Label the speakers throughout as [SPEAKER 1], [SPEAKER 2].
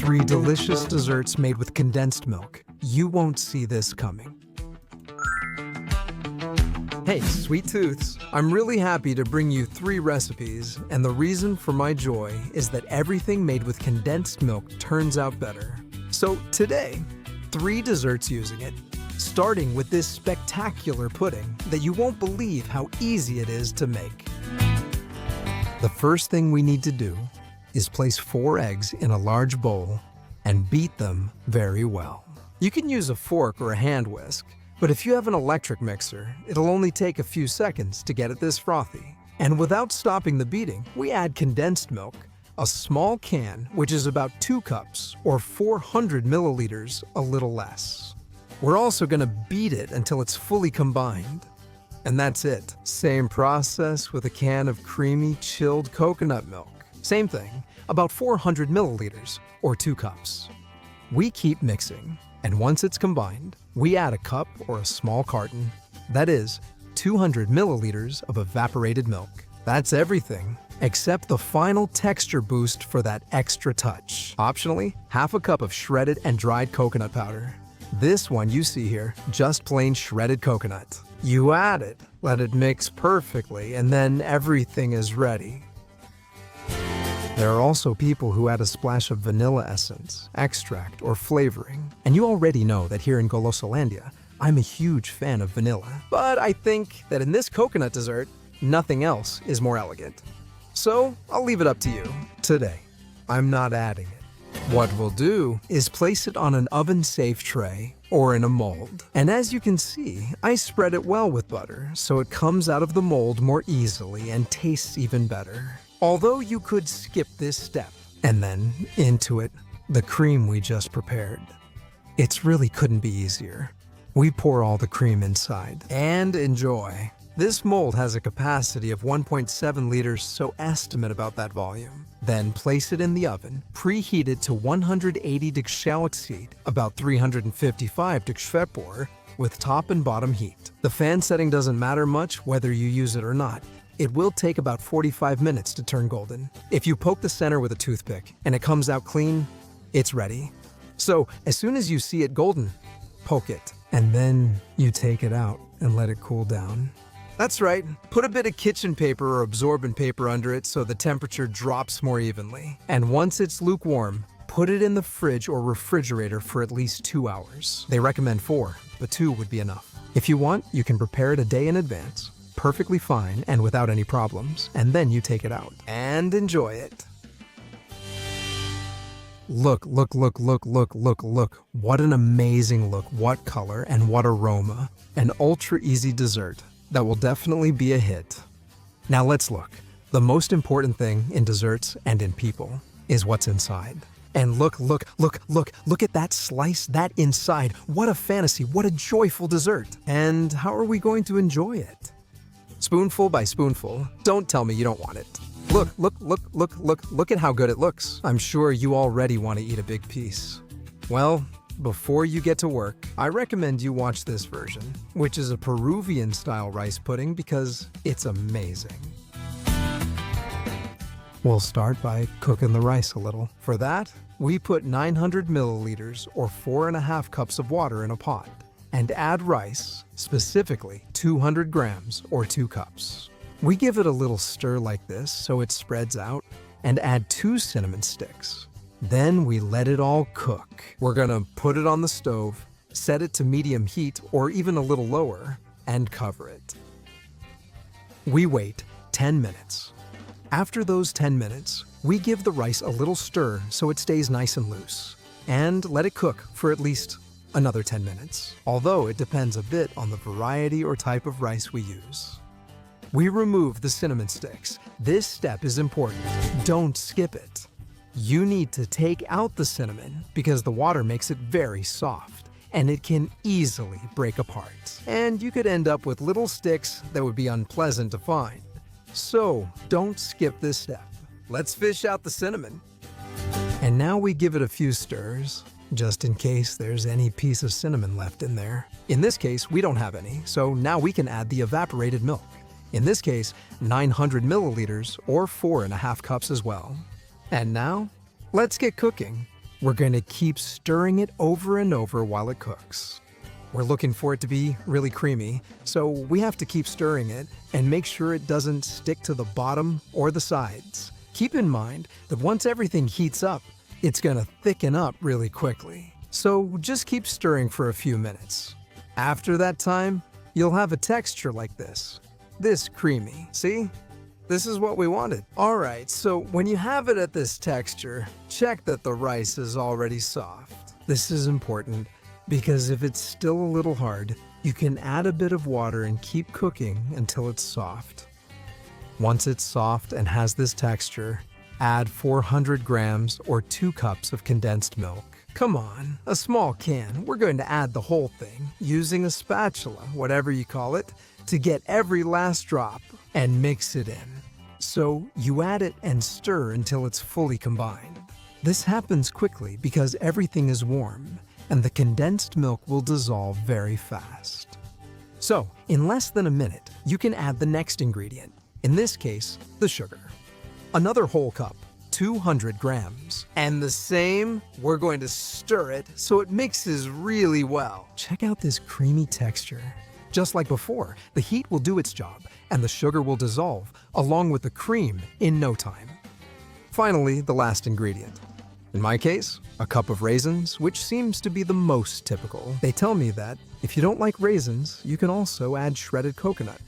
[SPEAKER 1] 3 delicious desserts made with condensed milk. You won't see this coming. Hey, sweet tooths! I'm really happy to bring you 3 recipes, and the reason for my joy is that everything made with condensed milk turns out better. So today, 3 desserts using it, starting with this spectacular pudding that you won't believe how easy it is to make. The first thing we need to do is place 4 eggs in a large bowl and beat them very well. You can use a fork or a hand whisk, but if you have an electric mixer, it'll only take a few seconds to get it this frothy. And without stopping the beating, we add condensed milk, a small can, which is about 2 cups or 400 milliliters, a little less. We're also gonna beat it until it's fully combined. And that's it. Same process with a can of creamy, chilled coconut milk. Same thing, about 400 milliliters or 2 cups. We keep mixing, and once it's combined, we add a cup or a small carton, that is, 200 milliliters of evaporated milk. That's everything, except the final texture boost for that extra touch. Optionally, half a cup of shredded and dried coconut powder. This one you see here, just plain shredded coconut. You add it, let it mix perfectly, and then everything is ready. There are also people who add a splash of vanilla essence, extract, or flavoring. And you already know that here in Golosolandia, I'm a huge fan of vanilla. But I think that in this coconut dessert, nothing else is more elegant. So I'll leave it up to you. Today, I'm not adding it. What we'll do is place it on an oven-safe tray or in a mold. And as you can see, I spread it well with butter so it comes out of the mold more easily and tastes even better. Although you could skip this step, and then, into it, the cream we just prepared. It really couldn't be easier. We pour all the cream inside, and enjoy. This mold has a capacity of 1.7 liters, so estimate about that volume. Then place it in the oven, preheat it to 180 Celsius, about 355 February, with top and bottom heat. The fan setting doesn't matter much whether you use it or not. It will take about 45 minutes to turn golden. If you poke the center with a toothpick and it comes out clean, it's ready. So as soon as you see it golden, poke it, and then you take it out and let it cool down. That's right, put a bit of kitchen paper or absorbent paper under it so the temperature drops more evenly. And once it's lukewarm, put it in the fridge or refrigerator for at least 2 hours. They recommend 4, but 2 would be enough. If you want, you can prepare it a day in advance. Perfectly fine and without any problems, and then you take it out and enjoy it. Look. What an amazing look, what color, and what aroma. An ultra easy dessert that will definitely be a hit. Now let's look. The most important thing in desserts and in people is what's inside. And look at that slice, that inside. What a fantasy, what a joyful dessert. And how are we going to enjoy it? Spoonful by spoonful. Don't tell me you don't want it. Look at how good it looks. I'm sure you already want to eat a big piece. Well, before you get to work, I recommend you watch this version, which is a Peruvian-style rice pudding because it's amazing. We'll start by cooking the rice a little. For that, we put 900 milliliters or 4.5 cups of water in a pot. And add rice, specifically 200 grams or 2 cups. We give it a little stir like this so it spreads out, and add 2 cinnamon sticks. Then we let it all cook. We're gonna put it on the stove, set it to medium heat or even a little lower, and cover it. We wait 10 minutes. After those 10 minutes, we give the rice a little stir so it stays nice and loose, and let it cook for at least another 10 minutes, although it depends a bit on the variety or type of rice we use. We remove the cinnamon sticks. This step is important. Don't skip it. You need to take out the cinnamon because the water makes it very soft and it can easily break apart. And you could end up with little sticks that would be unpleasant to find. So don't skip this step. Let's fish out the cinnamon. And now we give it a few stirs, just in case there's any piece of cinnamon left in there. In this case, we don't have any, so now we can add the evaporated milk. In this case, 900 milliliters or 4.5 cups as well. And now, let's get cooking. We're going to keep stirring it over and over while it cooks. We're looking for it to be really creamy, so we have to keep stirring it and make sure it doesn't stick to the bottom or the sides. Keep in mind that once everything heats up, it's going to thicken up really quickly. So just keep stirring for a few minutes. After that time, you'll have a texture like this. This creamy, see? This is what we wanted. Alright, so when you have it at this texture, check that the rice is already soft. This is important because if it's still a little hard, you can add a bit of water and keep cooking until it's soft. Once it's soft and has this texture, add 400 grams or 2 cups of condensed milk. Come on, a small can. We're going to add the whole thing, using a spatula, whatever you call it, to get every last drop and mix it in. So you add it and stir until it's fully combined. This happens quickly because everything is warm and the condensed milk will dissolve very fast. So, in less than a minute, you can add the next ingredient, in this case, the sugar. Another whole cup, 200 grams. And the same, we're going to stir it so it mixes really well. Check out this creamy texture. Just like before, the heat will do its job and the sugar will dissolve along with the cream in no time. Finally, the last ingredient. In my case, a cup of raisins, which seems to be the most typical. They tell me that if you don't like raisins, you can also add shredded coconut.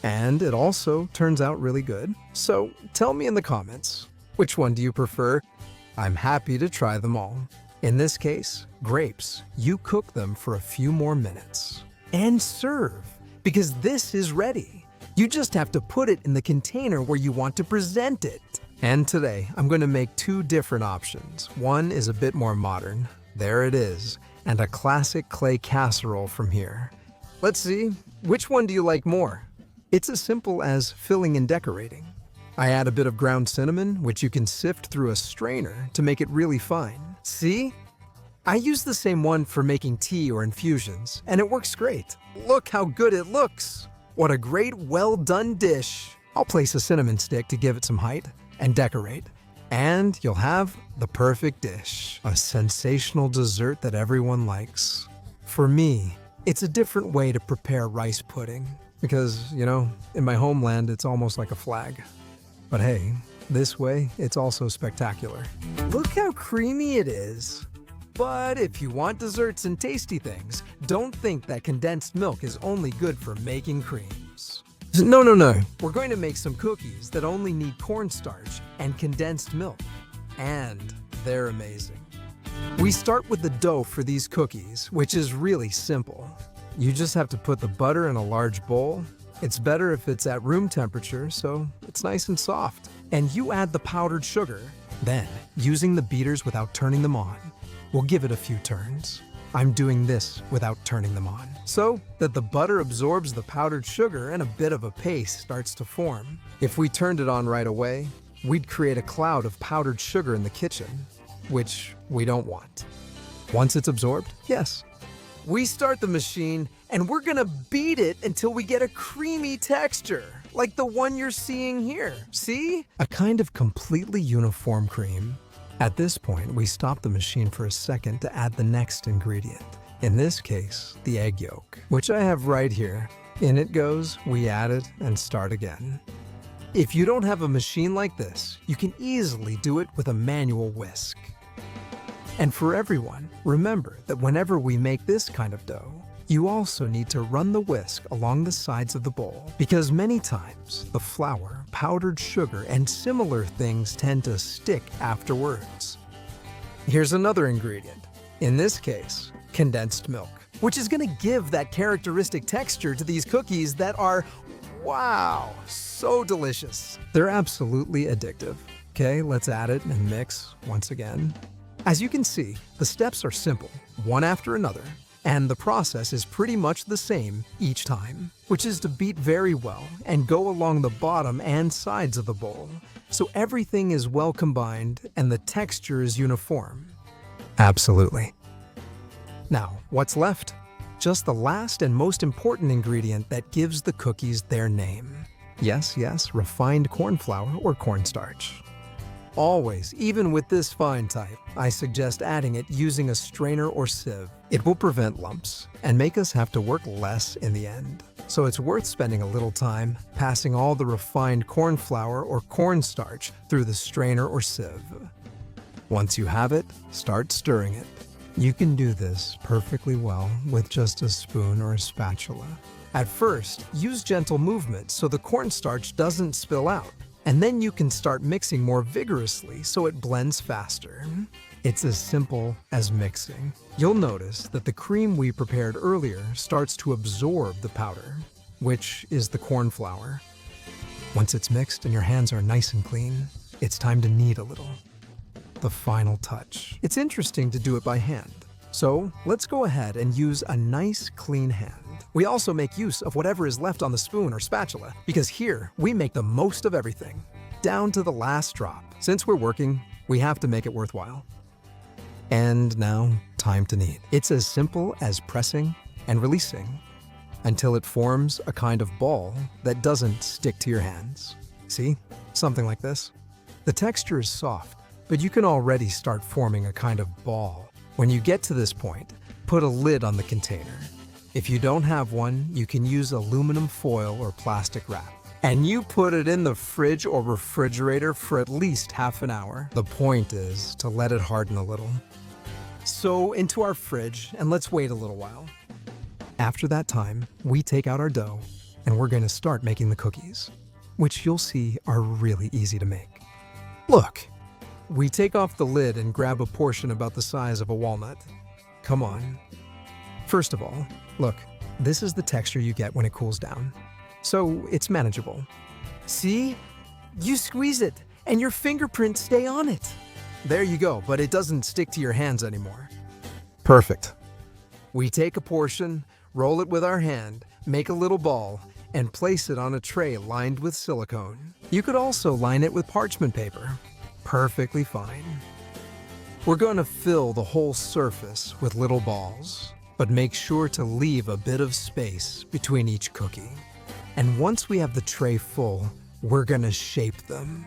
[SPEAKER 1] And it also turns out really good. So tell me in the comments, which one do you prefer? I'm happy to try them all. In this case, grapes, you cook them for a few more minutes. And serve, because this is ready. You just have to put it in the container where you want to present it. And today, I'm going to make 2 different options. One is a bit more modern. There it is. And a classic clay casserole from here. Let's see, which one do you like more? It's as simple as filling and decorating. I add a bit of ground cinnamon, which you can sift through a strainer to make it really fine. See? I use the same one for making tea or infusions, and it works great. Look how good it looks! What a great, well-done dish! I'll place a cinnamon stick to give it some height and decorate. And you'll have the perfect dish, a sensational dessert that everyone likes. For me, it's a different way to prepare rice pudding because, you know, in my homeland, it's almost like a flag. But hey, this way, it's also spectacular. Look how creamy it is. But if you want desserts and tasty things, don't think that condensed milk is only good for making creams. No. We're going to make some cookies that only need cornstarch and condensed milk. And they're amazing. We start with the dough for these cookies, which is really simple. You just have to put the butter in a large bowl. It's better if it's at room temperature, so it's nice and soft. And you add the powdered sugar. Then, using the beaters without turning them on, we'll give it a few turns. I'm doing this without turning them on, so that the butter absorbs the powdered sugar and a bit of a paste starts to form. If we turned it on right away, we'd create a cloud of powdered sugar in the kitchen, which we don't want. Once it's absorbed, yes. We start the machine and we're gonna beat it until we get a creamy texture, like the one you're seeing here. See? A kind of completely uniform cream. At this point, we stop the machine for a second to add the next ingredient. In this case, the egg yolk, which I have right here. In it goes, we add it and start again. If you don't have a machine like this, you can easily do it with a manual whisk. And for everyone, remember that whenever we make this kind of dough, you also need to run the whisk along the sides of the bowl because many times the flour, powdered sugar, and similar things tend to stick afterwards. Here's another ingredient, in this case, condensed milk, which is going to give that characteristic texture to these cookies that are, wow, so delicious. They're absolutely addictive. Okay, let's add it and mix once again. As you can see, the steps are simple, one after another. And the process is pretty much the same each time, which is to beat very well and go along the bottom and sides of the bowl, so everything is well combined and the texture is uniform. Absolutely. Now, what's left? Just the last and most important ingredient that gives the cookies their name. Yes, refined corn flour or cornstarch. Always, even with this fine type, I suggest adding it using a strainer or sieve. It will prevent lumps and make us have to work less in the end. So it's worth spending a little time passing all the refined corn flour or cornstarch through the strainer or sieve. Once you have it, start stirring it. You can do this perfectly well with just a spoon or a spatula. At first, use gentle movements so the cornstarch doesn't spill out. And then you can start mixing more vigorously so it blends faster. It's as simple as mixing. You'll notice that the cream we prepared earlier starts to absorb the powder, which is the corn flour. Once it's mixed and your hands are nice and clean, it's time to knead a little. The final touch. It's interesting to do it by hand. So let's go ahead and use a nice clean hand. We also make use of whatever is left on the spoon or spatula, because here we make the most of everything, down to the last drop. Since we're working, we have to make it worthwhile. And now, time to knead. It's as simple as pressing and releasing until it forms a kind of ball that doesn't stick to your hands. See? Something like this. The texture is soft, but you can already start forming a kind of ball. When you get to this point, put a lid on the container. If you don't have one, you can use aluminum foil or plastic wrap. And you put it in the fridge or refrigerator for at least half an hour. The point is to let it harden a little. So into our fridge, and let's wait a little while. After that time, we take out our dough, and we're going to start making the cookies, which you'll see are really easy to make. Look, we take off the lid and grab a portion about the size of a walnut. Come on. First of all, look, this is the texture you get when it cools down. So it's manageable. See? You squeeze it, and your fingerprints stay on it. There you go, but it doesn't stick to your hands anymore. Perfect. We take a portion, roll it with our hand, make a little ball, and place it on a tray lined with silicone. You could also line it with parchment paper. Perfectly fine. We're going to fill the whole surface with little balls, but make sure to leave a bit of space between each cookie. And once we have the tray full, we're going to shape them.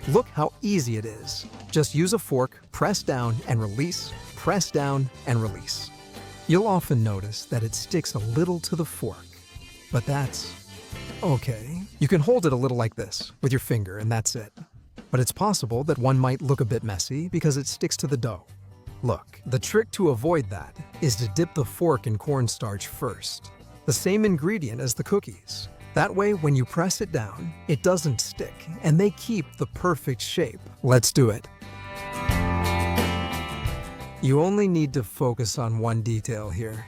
[SPEAKER 1] Look how easy it is. Just use a fork, press down and release, press down and release. You'll often notice that it sticks a little to the fork, but that's okay. You can hold it a little like this with your finger and that's it. But it's possible that one might look a bit messy because it sticks to the dough. Look, the trick to avoid that is to dip the fork in cornstarch first, the same ingredient as the cookies. That way, when you press it down, it doesn't stick, and they keep the perfect shape. Let's do it. You only need to focus on one detail here.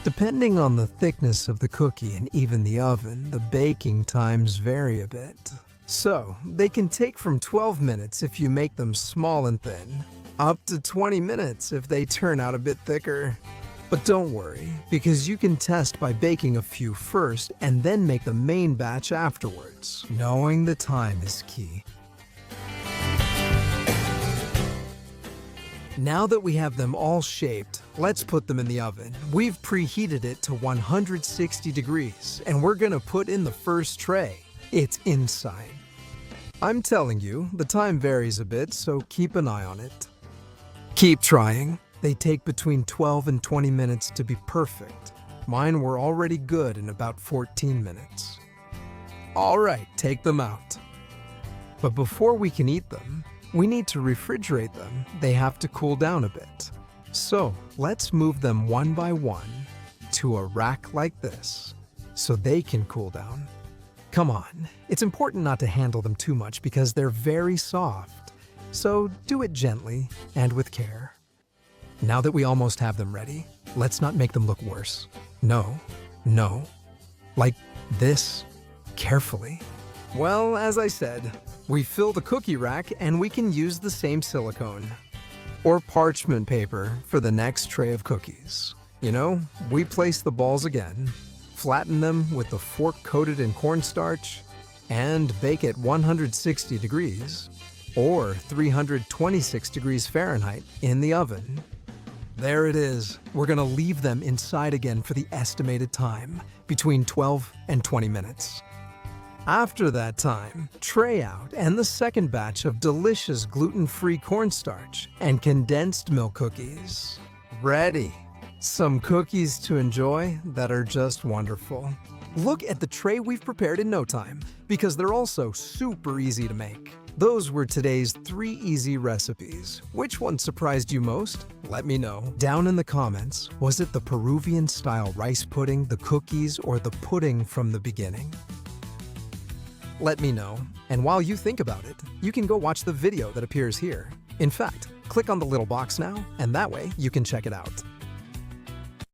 [SPEAKER 1] Depending on the thickness of the cookie and even the oven, the baking times vary a bit. So, they can take from 12 minutes if you make them small and thin, up to 20 minutes if they turn out a bit thicker. But don't worry, because you can test by baking a few first and then make the main batch afterwards. Knowing the time is key. Now that we have them all shaped, let's put them in the oven. We've preheated it to 160 degrees, and we're gonna put in the first tray. It's inside. I'm telling you, the time varies a bit, so keep an eye on it. Keep trying. They take between 12 and 20 minutes to be perfect. Mine were already good in about 14 minutes. All right, take them out. But before we can eat them, we need to refrigerate them. They have to cool down a bit. So let's move them one by one to a rack like this so they can cool down. Come on, it's important not to handle them too much because they're very soft. So do it gently and with care. Now that we almost have them ready, let's not make them look worse. No, like this, carefully. Well, as I said, we fill the cookie rack and we can use the same silicone or parchment paper for the next tray of cookies. You know, we place the balls again, flatten them with the fork coated in cornstarch, and bake at 160 degrees or 326 degrees Fahrenheit in the oven. There it is. We're gonna leave them inside again for the estimated time, between 12 and 20 minutes. After that time, tray out and the second batch of delicious gluten-free cornstarch and condensed milk cookies. Ready! Some cookies to enjoy that are just wonderful. Look at the tray we've prepared in no time, because they're also super easy to make. Those were today's 3 easy recipes. Which one surprised you most? Let me know. Down in the comments, was it the Peruvian-style rice pudding, the cookies, or the pudding from the beginning? Let me know. And while you think about it, you can go watch the video that appears here. In fact, click on the little box now, and that way you can check it out.